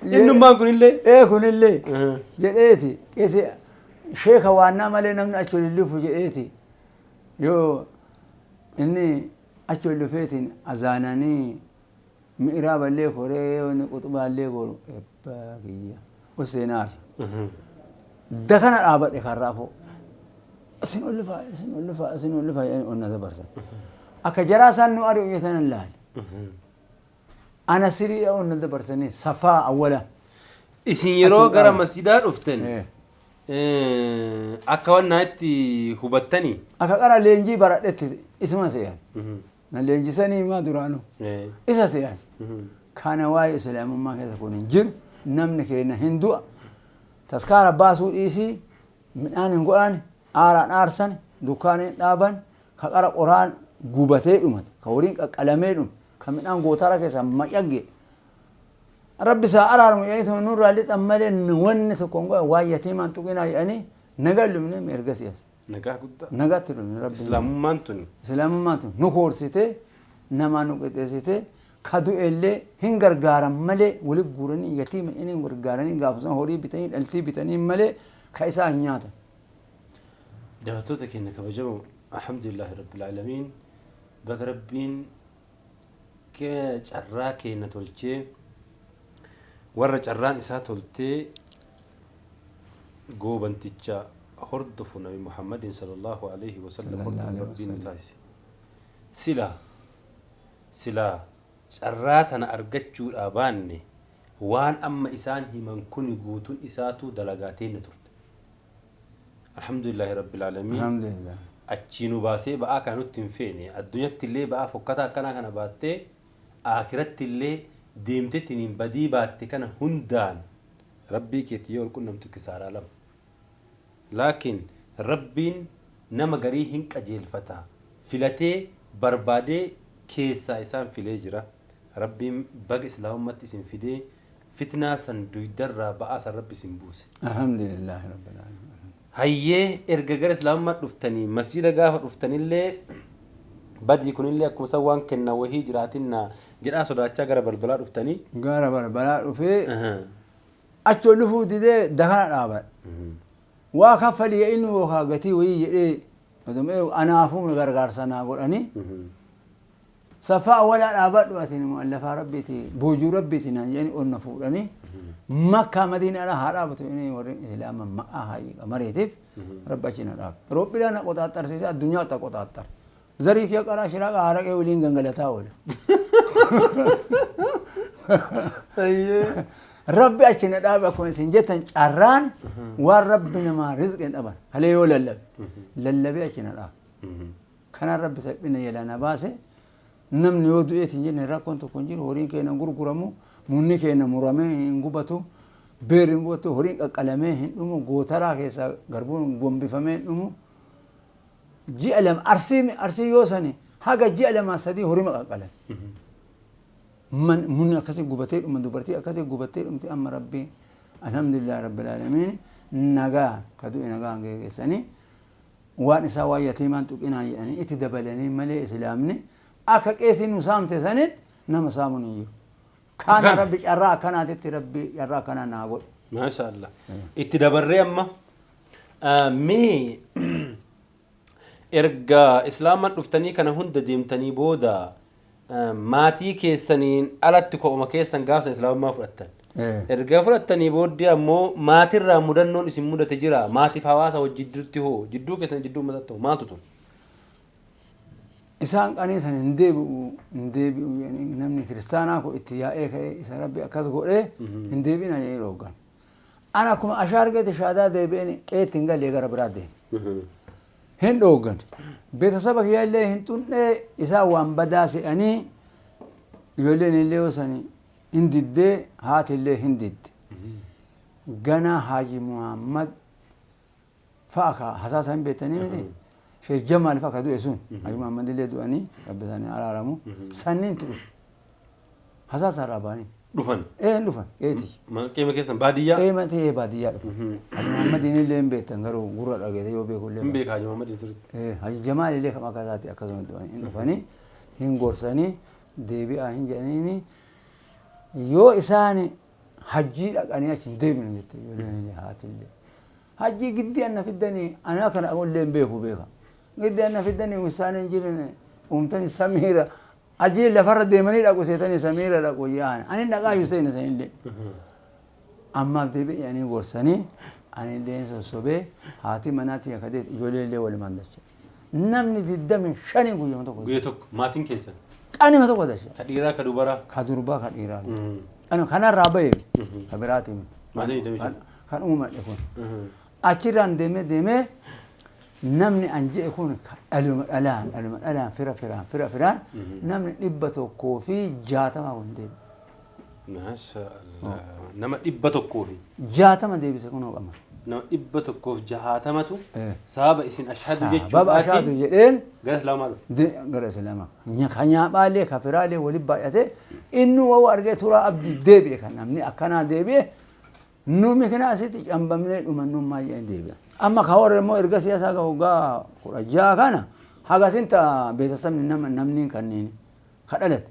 إنه ما كون اللي إيه كون اللي جئتي كيسي شيخ وانا مالي نمنا أشول اللي فجئتي يو إني أشول اللي فيتين أزاناني مئراب اللي كوري ونقطب اللي كورو إباقية والسينار دخنا الآباد إخرافو أسنو اللي فا يعني أنا دبرسا أكجراسا نواري ويتنا الله أنا سيري أنا دبرسني صفا أولا إسنيرو غرا مسجدات أفتن أكوان نايتي هبتني أكاكرا لينجي برادتي اسمه سيان نلينجي سني ما درانو إسا سيان كان واي إسلام ما كذا كون جر نمن كينا هندو تذكار باسو إيسي من آن نقولان آران آرسن دكان دابن كاكرا قرآن غوبتي أمت كورين كلامين كمن آن غوتارا كيسا ما يجي ربي سأرارم يعني ثم نور عليه تأمل نون تكونغ واي يتيم أن تكينا يعني نقل من مرجسياس نقا ترون ربي إسلام مانتون إسلام مانتون نكور سيته نما نكت سيته خدو إللي هنجر جارم ملء ولي غورني يتيم إني غور جارني غافزان هوري بتاني التي بتاني ملء كيسا هنياتا دهتوتك إنك بجمع الحمد لله رب العالمين بقربين كجراك نتولجي ورج الران إسات ولتي جو بنتيجا هردف نبي محمد صلى الله عليه وسلم هردف ربي نتايسي سلا سراتنا أرجتشو الأباني وان أما إسان هي من كن جوتون إساتو دلقاتين نترت الحمد لله رب العالمين الحمد لله أتشينو باسي بقى كانوا تنفيني الدنيا تلي بقى فكتا كان باتي آخرت تلي deemtetiniin badii baatte kana hundaan rabbii keetii yoo qunnamtu kisaaraa lama laakiin rabbiin nama garii hin qajeelfata filatee barbaadee keessaa isaan filee jira rabbiin baga islaamummaatti isin fidee fitnaa san duydarraa ba'aa san rabbi isin buuse alhamdulillah rabbil alamin hayyee erga gara islaamummaa dhuftanii masjida gaafa dhuftanillee badii kunillee akkuma san waan kenna wahii jiraatinna jedhaa sodaachaa gara balbalaa dhuftanii gara balbalaa dhufee achoo dhufuu didee dakana dhaaban waa kaffaliya inni yookaa gatii wayii jedhee anaafuu gargaarsa naa godhanii صفاء ولا أبد واتين مؤلف ربيتي بوجو ربيتي يعني أن فورني مكة مدينة أنا هربت إني ورين إسلام ما هاي مريتيف ربنا راب ربنا نقطع ترسيس الدنيا تقطع تر زريك يا كرا شراك هارك يولين جنگلتا أول ربي أشين راب أكون سنجتن أران وربنا ما رزق أبان هل يقول للبي أشين راب كان رب سبنا يلانا باسه namni yoo du'eeti hin jenne rakkoon tokko hin jiru horiin keenya gurguramu munni keenya muramee hin gubatu beerri hin gubatu horiin qaqqalamee hin dhumu gootaraa keessa garbuun gombifamee hin dhumu ji'a lama arsii yoo sani haga ji'a lama sadii horima qaqqalan munni akkasii gubatee dhuma dubartii akkasii gubatee dhumti amma rabbii alhamdulillah rabbil aalamiin nagaa ka du'e nagaa geessanii waan isaa waan yatiimaan tuqinaa jedhanii itti dabalanii malee islaamni akka qeesiin nu saamte sanit nama saamun hin jiru kaana rabbi carraa akkanaatitti rabbi carraa akkanaa naa godhe maasha allah itti dabarree amma mee erga islaaman dhuftanii kana hunda deemtanii booda maatii keessaniin alatti ko'uma keessan gaafsan islaamummaa fudhattan erga fudhattanii booddee ammoo maatirraa mudannoon isin mudate jira maatiif hawaasa wajjidduutti hoo jidduu keessan jidduu madatta hoo maaltu tun isaan qaniisan hin deebi'u namni kiristaanaa kun itti yaa'ee ka'ee isa rabbi akkas godhee hin deebi'ina jedhee dhooggan ana akkuma ashaargeeti shaadaa deebi'een qeetti hin galee gara biraa deeme hin dhooggan beetasaba kiyyaallee hin xunnee isaa waan badaa se'anii ijoolleen illee yoosanii hin diddee haati illee hin didde ganaa haaji muhammad fa'a ka hasaasa hin beektanii miti شيخ جمال فقط يسون أي محمد اللي دواني ربنا على رامو سنين تروح حساس راباني دفن دفن تي ما كيما كيسن بادية ما تي بادية أي محمد اللي بيتن غرو غرو لقيه يو بيقول لهم بيك حاج محمد يسري حاج جمال اللي كم أكذاتي أكذون دواني دفني هين غورساني ديبي هين جانيني يو إساني حجي أني أشين ديبي نجت يقولون هات اللي حجي جدي أنا في الدنيا أنا كان أقول لهم بيكو بيكا قد أنا في الدنيا وسانين جيلنا ومتني سميرة أجيل لفرد ديماني لقو سيتني سميرة لقو يان أنا نقا يسين سين لي أما بتبي يعني ورساني أنا اللي سوبي هاتي مناتي أكيد جولي اللي ولا ما عندش نمني الدم شاني قوي ما تقول قوي توك ماتين كيسن أنا ما تقول دش كديرا كدوبرا كديرا أنا خنا رابي خبراتي ما دني دمشق خان أمم يكون أشيران دمه namni anje kun aluman firaan namni 160 hunde masha Allah nama 160 60 deebise kun qama nama 160tu sababa isin ashhadu jechuudha baba ashhadu jedheen gara islaamaa gara islaamaa kanya baalee kafiraalee wali baay'ate inni waa argee tura abdi deebi'e kan namni akkana deebi'e numi kana asitti cambamnee dhumannummaa jedheen deebi'e أما كهور مو إرجع سياسة كهوجا كراجع كنا هذا سنتا بيتسمى نمنين كنين خدلت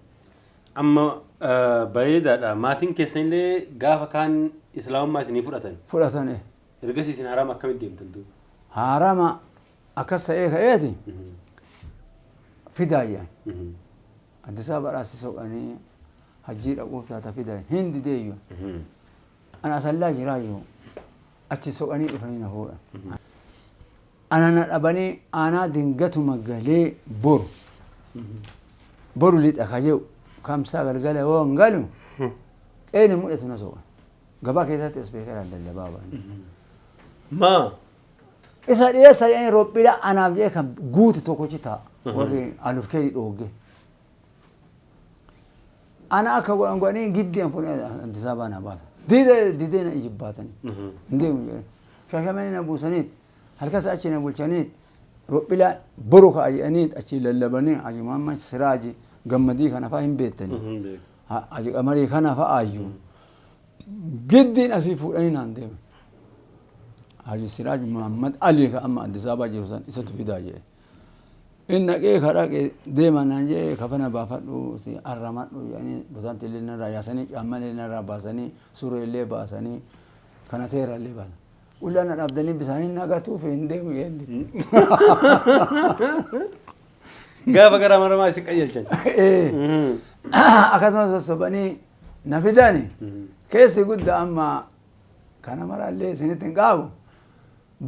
أما بعيدا ما تين كسين لي جاف كان إسلام ما سني فراتن إيه إرجع سيسين حرام أكمل ديم تندو حرام أكست إيه خياتي فداية الدسابة راسي سوق أني هجير أقول تاتا فداية هند ديو أنا أصلا جرايو أشي سواني أفنينا هو أنا نأبني أنا دينجتو مقالي بور ليت أخاجو كم ساقل قالي وانقالوا أين مؤلة نسوة قبا كيسا تسبيكر عند اللي بابا ما إسا يعني روبي لا أنا بجيك قوت توقوشي تا وري ألوف كي روغي أنا أكا وانقواني جدي أنفوني انتسابانا باسا ديدنا إجباتني نديم شاشماني نبو سنيد هل كاس أشي نبو سنيد ربلا بروك أجي أنيد أشي للبني أجي محمد سراجي قمدي كان فاهم بيتني أجي أمري كان فاجو جدي أسيفو أين عندهم أجي سراج محمد علي كأما أدسابا جيرسان إساتو في داجي إنك إيه خلاك ديما نجى كفنا بافدو سي الرمادو يعني بسنت لنا راياسني عمل لنا راباسني سورة اللي باسني كناتير اللي باس ولا أنا أبدني بساني نقطو في عندهم يندي Gaafa garaa maramaa isin qajeelchan. akkasumas sossobanii na fidani keessi guddaa amma kana marallee isinitti hin qaabu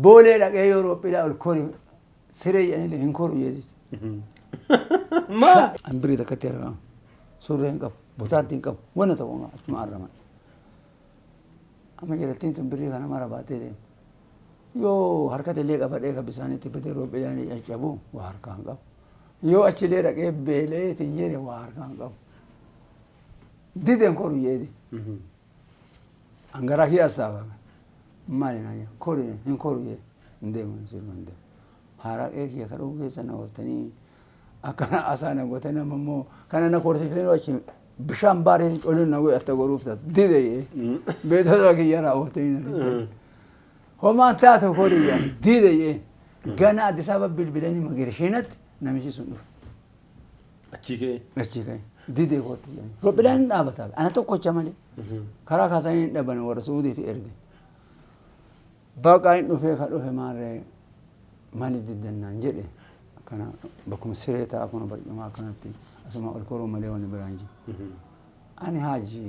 boolee dhaqee yoo roophiidhaa ol kori siree jedhanillee hin koru jeeti. Maa? Ambirii takkatti argama surree hin qabu botaatti hin qabu wanna ta'u achuma arraman. Amma jedhattiin tun birrii kana mara baatee deemte. Yoo harkata illee qabadhee ka bisaanitti bitee roophiidhaan caccabu waa harkaa hin qabu. Yoo achillee dhaqee beeleetiin jedhe waa harkaa hin qabu. Dideen koru jeeti. Angara kii assaabame. Maali nanya kori hin koru jee hin deemu hin deemu. Haraqee kiyya ka dhugu keessa na ooltanii akkana asaana gootanii amma immoo kana na korsiisanii achi bishaan baaree coliin na goe atta godhuuf taatu dide jee beetota kiyya irraa ooltanii. Homaan taatu kori jee dide jee gana Addis Ababa bilbilanii Magershiinatti namichi sun dhufe. Achii ka'e. Achii ka'e. Didee kootti jedhani. Roophiidhaan hin dhaabataa. Ana tokkocha malee. Karaa kaasanii hin dhaban warra Suudiiti erge. Baqaa hin dhufee ka dhufe maarree maaliif diddannaan jedhe. Akkana bakkuma siree ta'a akkuma barcumaa akkanatti asuma ol koruu malee wanni biraan jiru. Ani haaji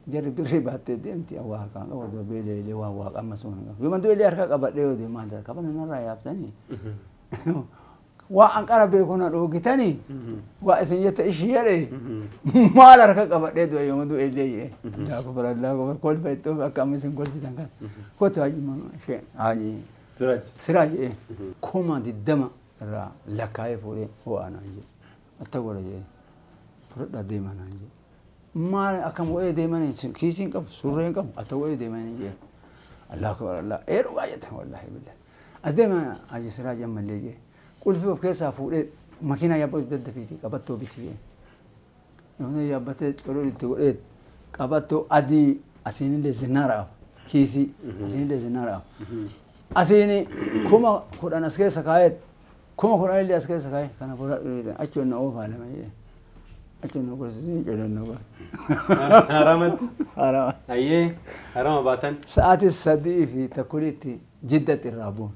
jarri birrii baattee deemti waa harkaan qabu odoo beelee waa waaqa amma suuna qabu. Yoo manduu illee harkaa qabadhee yoo deemu maal ta'a qaban narraa yaabtanii. Waa anqara beekuna dhoogitanii waa isin jette ishii jedhe maal harka qabadhee du'e yoo manduu illee jee. Laaku bara kolfa ittoo akka amma isin kolfitan kan. Kootu haaji Siraaj kuma diddama irraa lakkaa'ee fuudhee ho'aanaan jedhe. Atta godha jedhe fudhadhaa deemanaan jedhe. Maal akkam ho'ee deemanii kiisiin qabu surreen qabu atta ho'ee deemanii jedhe. Allaahu akbar Allah dhugaa jette wallaahi billahi. Adeema haaji Siraaj ammallee jedhe. Qulfii of keessaa fuudhee makiinaa yaabbatu daddafiiti qabattoo biti jedhe. Yommuu yaabbatee coloo itti godhee qabattoo adii asiinillee zinnaaraaf kiisii asiinillee zinnaaraaf. Asiini kuma kudhan as keessa kaa'eet kuma kudhan illee as keessa kaa'e kana fudhadhu achi onna oofaa lama jedhe. Achi onna gorsisee colonna godhe. Haramatti. Harama. Ayyee harama baatan. Sa'aatii sadii fi takkulitti jiddatti irraa bu'u.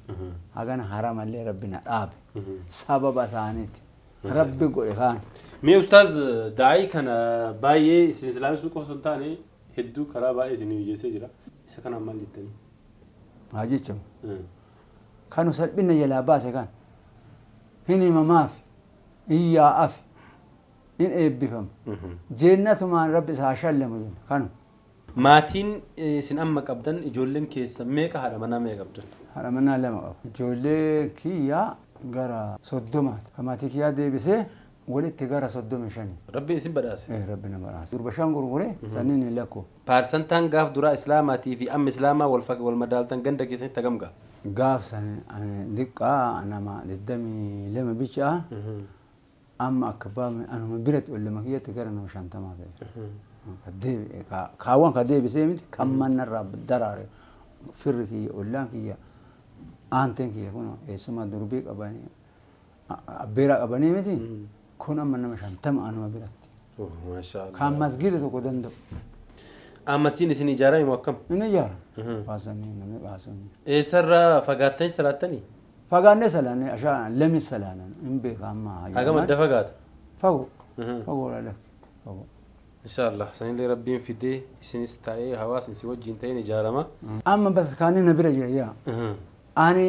Hagana haramallee rabbi na dhaabe. Sababa isaaniiti. Rabbi godhe kaan. Mee ustaaz daa'ii kana baay'ee isin islaamii qofa osoo hin taane hedduu karaa baay'ee isin mijeessee jira. Isa kanaan maal jettanii? Haa jechamu. Kanu salphina jalaa baase kan. Hin himamaaf, hin yaa'aaf, hin eebbifama. Jeennatumaan rabbi isaa shallamu jenna kanu. Maatiin isin amma qabdan ijoolleen keessa meeqa haadha manaa meeqa qabdan? Haadha manaa lama qaba. Ijoollee kiyyaa gara 30. Maatii kiyyaa deebisee walitti gara 35. Rabbi isin badhaase. Rabbi nama badhaase. Durba shan gurguree sanniin hin lakku. Paarsantaan gaaf duraa islaamaatii fi amma islaamaa wal madaaltan ganda keessatti hagam ga'a? Gaaf san diqqaa nama 22 bichaa amma akka baame anuma biratti ollama kiyyatti gara nama 50 ta'e. Kaawwan ka deebisee miti kan mannarraa daraare firri kiyya ollaan kiyya aanteen kiyya kun eessuma durbii qabanii abbeeraa qabanii miti kun amma nama 50 anuma biratti. Kan masgiida tokko danda'u. Ammasiin isin ijaarame moo akkam? Inni ijaara. Baasanii namni baasanii. Eessarraa fagaattanii salaattanii? Fagaannee salaannee ashaa lami salaanan hin beeka amma. Hagam adda fagaata? Fagoo. Fagoo laala. Fagoo. Inshallah sanillee rabbiin fidee isinis taa'ee hawaasni si wajjin ta'een ijaarama. Amma bas kaanii na bira jira yaa. Ani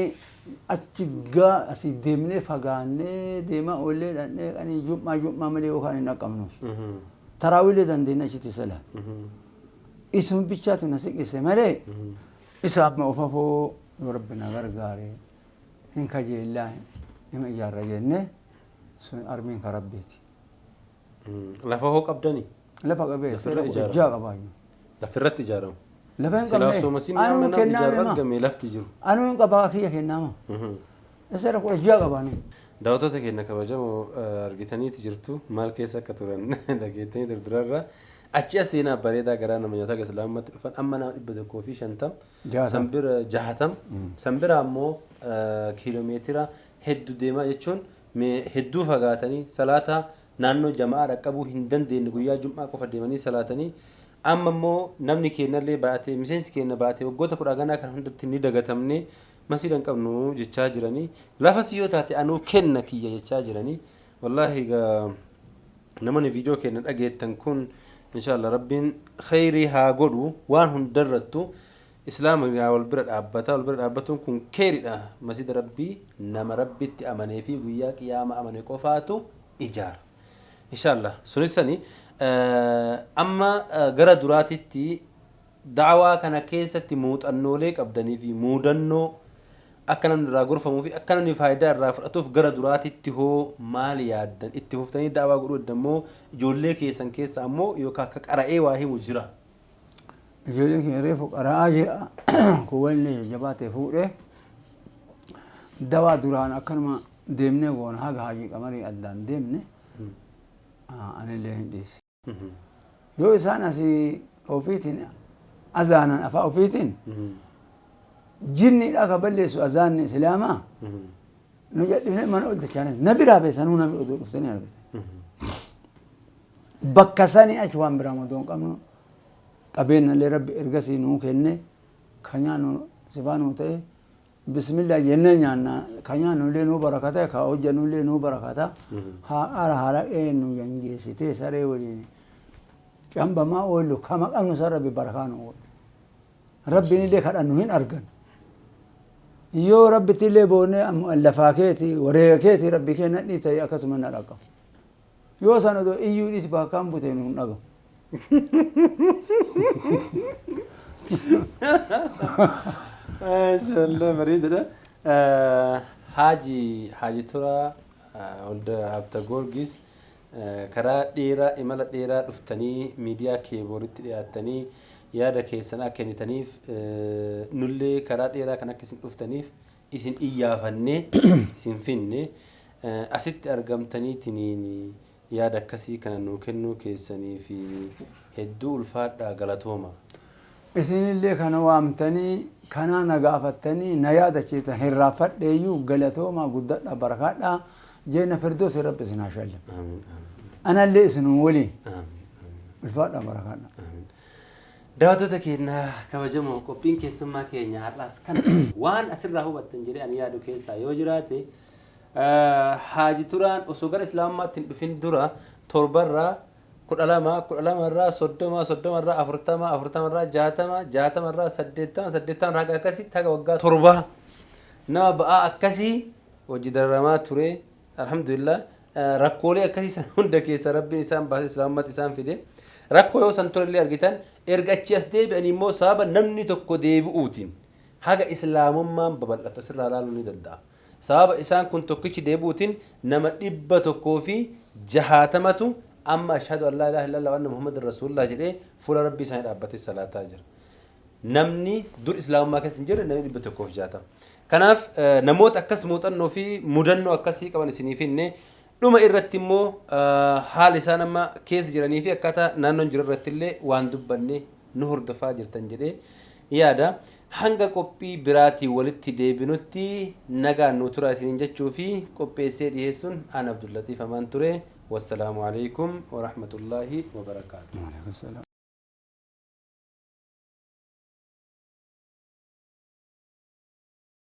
achi gaa asii deemnee fagaannee deemaa oollee dhannee qanii jummaa malee yookaan hin dhaqqabnuuf. Taraawillee dandeenya achitti salaan. Isuma bichaatu na siqise malee isa amma ofafoo yoo rabbi na gargaare hin kajeellaa hima ijaarra jenne sun armiin ka rabbiiti. Lafa hoo qabdanii? Lafa qabee seera guddaa qabaayu. Lafirratti ijaaramu. Lafa hin Silaaf qabne soomasiin anuu nama ijaarra kennaame argame lafti jiru. anuu hin qabaa kiyya kennaama. Seera guddaa qabaani. Daawwattoota keenya kabajamoo argitaniiti jirtu maal keessa akka turan dhageettanii durdurarra achi as seenaa bareedaa garaa nama nyaataa keessa lammatti dhufan amma nama 150 sanbira 60 sanbira ammoo kiiloomeetira hedduu deemaa jechuun hedduu fagaatanii salaata naannoo jamaa dhaqqabuu hin dandeenye guyyaa jum'aa qofa deemanii salaatanii amma immoo namni keenyallee baatee miseensi keenya baatee waggoota 10 ganaa kan hundatti ni dagatamne مسجد قبنو جتشا جراني لا فسيو تاتي أنو كنا كي جتشا جراني والله نمني فيديو كنا أجيت تنكون إن شاء الله ربين خيري ها قدو وان هم درتو إسلام والبرد أبتا والبرد أبتون كون كيري مسجد ربي نما ربي تأمني في وياك يا ما أمني كوفاتو إيجار إن شاء الله سنسني أما جرى دراتي تي دعوة كان كيسة تموت أنو ليك أبدني في مودنو أكنا نرى غرفة موفي أكنا نفايدة الرافر أتوف جرى دراتي تهو مالي يادن اتهوفتني دعوة قرود دمو جولي كيسن كيس أمو يوكا كأرأي واهي مجرى جولي كيريفو أرأي جرى كوالي جباتي فوره دوا دران أكنا ديمني قون هاga haji kamari addan deemne anillee hin dhiisi yoo isaan asii ofiitiin azaanan afaa ofiitiin jinniidha ka balleessu azaanni islaamaa nu jedhine mana ol dachaanes na biraa beesanuu nami odoo dhuftanii argatan bakka sanii achi waan biraa odoon qabnu qabeenyallee rabbi ergasii nuu kenne kanyaanu sifaanuu ta'e bismillah jenne nyaanna kanyaanu illee nuu barakata ka hojjannu illee nuu barakata haala eenyu yangeessitee saree waliin cambamaa oollu kama qabnu san rabbi barakaan oolu rabbiin illee kadhannu hin argan yoo rabbitti illee boonee lafaa keeti wareega keeti rabbi kenna dhiitay akkasuma na dhaqabu yoo san odoo iyyuu dhiiti bakkaan bute nu hin dhagamu ما شاء الله مريض ده حاجي ترى ولد عبد جورجيس كرا ديرا إملا ديرا رفتني ميديا كيبورت دياتني يا ده كيسنا كني تنيف نولي كرا ديرا كنا كيسن رفتنيف إسن إياه فني إسن فني أسيت أرقمتني تنيني يا ده كسي كنا نوكنو كيسني في هدو الفات غلطهما isin illee kana waamtanii kana nagaafattanii na yaadachiiftan hirraafadheeyyuu galatooma guddadha barakaadha jeena firdoos rabbi isin haa shallim anallee isinum waliin ulfaadha barakaadha daawwattoota keenya kabajamoo qophiin keessummaa keenya har'aas kana waan asirraa hubattan jedhee ani yaadu keessaa yoo jiraate haaji turaan osoo gara islaamummaatti hin dhufin dura torbarraa kudalama irraa soddoma irraa afurtama irraa jaatama irraa saddeettama irraa akkasii taga waggaa torba nama ba'aa akkasii hojii dararamaa ture alhamdulillah rakkoolee akkasii san hunda keessa rabbiin isaan baase islaamummaatti isaan fide rakkoo yoo san turellee argitan erga achi as deebi'anii immoo sababa namni tokko deebi'uutiin haga islaamummaan babal'atu asirraa ilaaluu ni danda'a sababa isaan kun tokkichi deebi'uutiin nama 160 أما أشهد أن لا إله إلا الله وأن محمد رسول الله جل فول ربي سعيد أبتي الصلاة تاجر نمني دور إسلام ما كتنجر نمني بتكوف جاتا كناف نموت أكس موت أنه في مدنو أكسي كمان سنين نه لما إرتمو حال إنسان ما كيس جراني في أكتا نانون جر رتلة واندبني نهر دفاع جر تنجري يادا hanga qophii biraati walitti deebinutti nagaan nu tura isinin jechuufi qopheessee dhiyeessuun aan Abdullatiif amaan ture. والسلام عليكم ورحمة الله وبركاته.